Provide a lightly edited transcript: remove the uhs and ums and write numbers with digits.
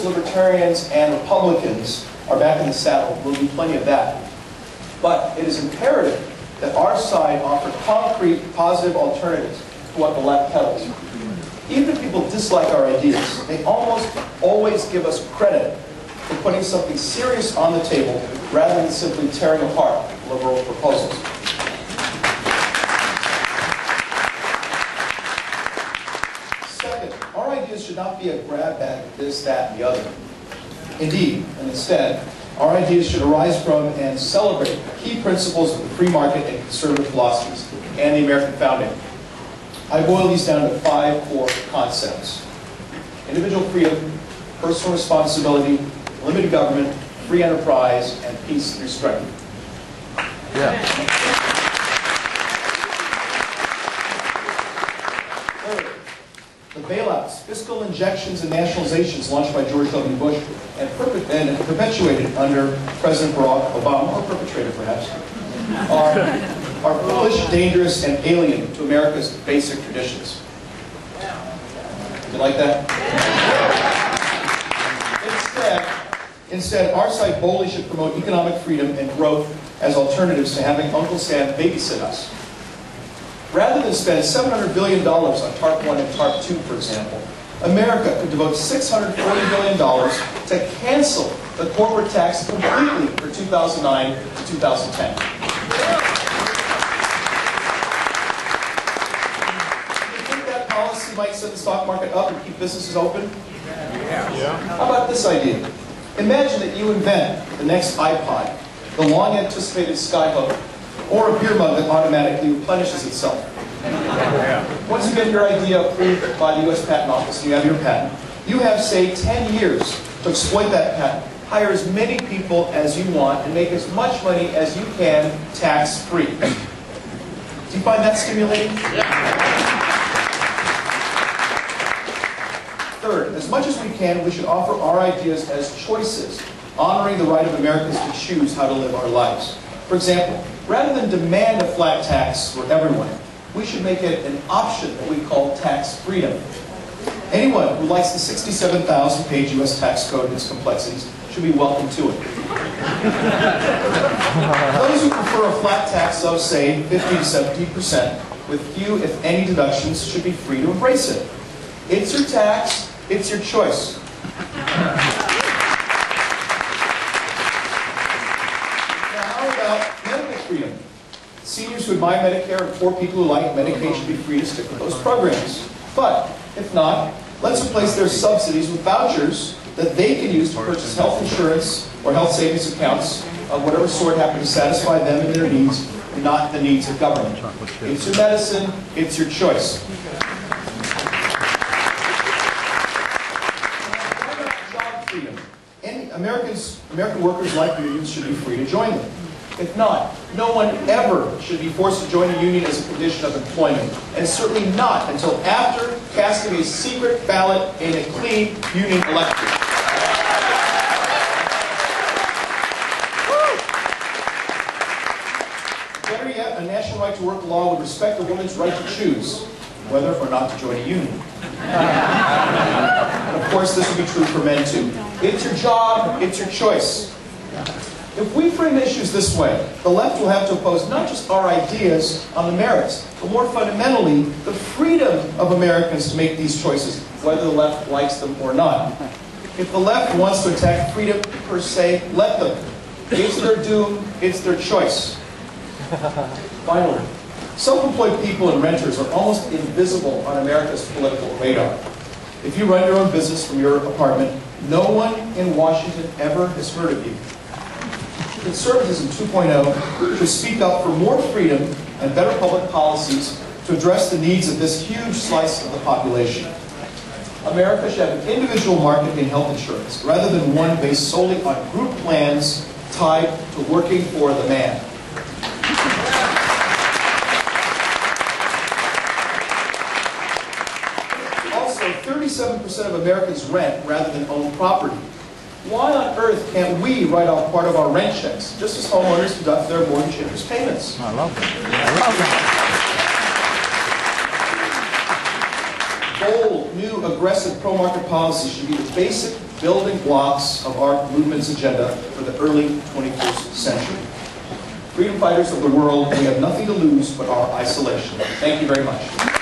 libertarians, and Republicans are back in the saddle. We'll do plenty of that. But it is imperative that our side offer concrete, positive alternatives to what the left peddles. Even if people dislike our ideas, they almost always give us credit for putting something serious on the table rather than simply tearing apart liberal proposals. Second, our ideas should not be a grab bag of this, that, and the other. Indeed, and instead, our ideas should arise from and celebrate key principles of the free market and conservative philosophies and the American founding. I boil these down to 5 core concepts: individual freedom, personal responsibility, limited government, free enterprise, and peace through strength. Yeah. Third, the bailouts, fiscal injections, and nationalizations launched by George W. Bush and perpetuated under President Barack Obama, or perpetrated perhaps, are foolish, dangerous, and alien to America's basic traditions. You like that? Instead, our side boldly should promote economic freedom and growth as alternatives to having Uncle Sam babysit us. Rather than spend $700 billion on TARP 1 and TARP 2, for example, America could devote $640 billion to cancel the corporate tax completely for 2009 to 2010. Do you think that policy might set the stock market up and keep businesses open? Yeah. How about this idea? Imagine that you invent the next iPod, the long-anticipated Skyhook, or a beer mug that automatically replenishes itself. Once you get your idea approved by the U.S. Patent Office and you have your patent, you have, say, 10 years to exploit that patent, hire as many people as you want, and make as much money as you can tax-free. Do you find that stimulating? Third, as much as we can, we should offer our ideas as choices, honoring the right of Americans to choose how to live our lives. For example, rather than demand a flat tax for everyone, we should make it an option that we call tax freedom. Anyone who likes the 67,000-page U.S. tax code and its complexities should be welcome to it. Those who prefer a flat tax of, say, 50 to 70%, with few, if any, deductions, should be free to embrace it. It's your tax, it's your choice. Freedom. Seniors who admire Medicare and poor people who like Medicaid should be free to stick with those programs. But, if not, let's replace their subsidies with vouchers that they can use to purchase health insurance or health savings accounts of whatever sort happen to satisfy them and their needs, and not the needs of government. It's your medicine, it's your choice. Why not job freedom? American workers like unions should be free to join them. If not, no one ever should be forced to join a union as a condition of employment, and certainly not until after casting a secret ballot in a clean union election. Better yet, a national right to work law would respect a woman's right to choose whether or not to join a union. And of course, this would be true for men too. It's your job, it's your choice. If we frame issues this way, the left will have to oppose not just our ideas on the merits, but more fundamentally, the freedom of Americans to make these choices, whether the left likes them or not. If the left wants to attack freedom per se, let them. It's their doom, it's their choice. Finally, self-employed people and renters are almost invisible on America's political radar. If you run your own business from your apartment, no one in Washington ever has heard of you. Conservatism 2.0 should speak up for more freedom and better public policies to address the needs of this huge slice of the population. America should have an individual market in health insurance, rather than one based solely on group plans tied to working for the man. Also, 37% of Americans rent rather than own property. Why on earth can't we write off part of our rent checks, just as homeowners deduct their mortgage interest payments? I love that. I love that. Bold, new, aggressive pro-market policy should be the basic building blocks of our movement's agenda for the early 21st century. Freedom fighters of the world, we have nothing to lose but our isolation. Thank you very much.